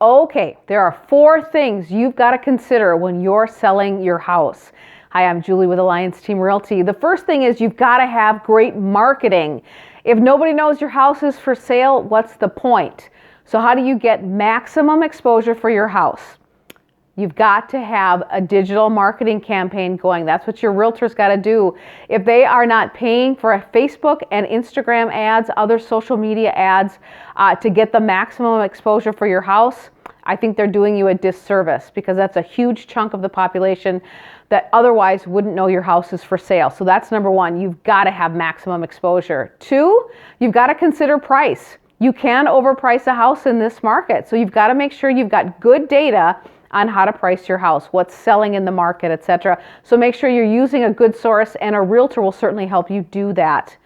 Okay, there are 4 things you've got to consider when you're selling your house. Hi, I'm Julie with Alliance Team Realty. The first thing is you've got to have great marketing. If nobody knows your house is for sale, what's the point? So how do you get maximum exposure for your house? You've got to have a digital marketing campaign going. That's what your realtor's got to do. If they are not paying for a Facebook and Instagram ads, other social media ads to get the maximum exposure for your house, I think they're doing you a disservice, because that's a huge chunk of the population that otherwise wouldn't know your house is for sale. So that's number 1. You've got to have maximum exposure. 2, you've got to consider price. You can overprice a house in this market. So you've got to make sure you've got good data on how to price your house, what's selling in the market, etc. So make sure you're using a good source, and a realtor will certainly help you do that.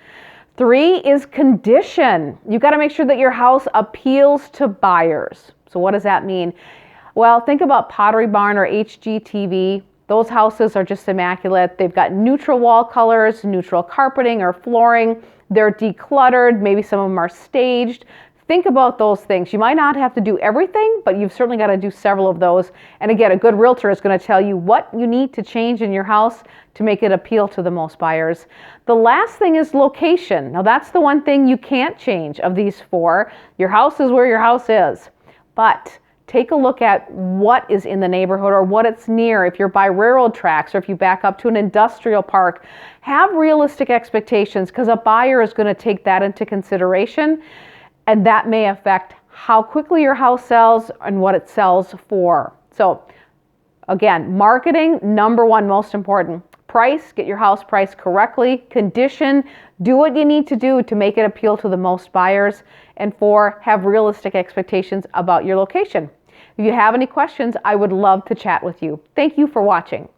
3 is condition. You've got to make sure that your house appeals to buyers. So what does that mean? Well, think about Pottery Barn or HGTV. Those houses are just immaculate. They've got neutral wall colors, neutral carpeting or flooring. They're decluttered. Maybe some of them are staged. Think about those things. You might not have to do everything, but you've certainly got to do several of those. And again, a good realtor is going to tell you what you need to change in your house to make it appeal to the most buyers. The last thing is location. Now, that's the one thing you can't change of these 4. Your house is where your house is. But take a look at what is in the neighborhood or what it's near. If you're by railroad tracks or if you back up to an industrial park, have realistic expectations, because a buyer is going to take that into consideration. And that may affect how quickly your house sells and what it sells for. So again, marketing, number 1, most important. Price, get your house priced correctly. Condition, do what you need to do to make it appeal to the most buyers. And 4, have realistic expectations about your location. If you have any questions, I would love to chat with you. Thank you for watching.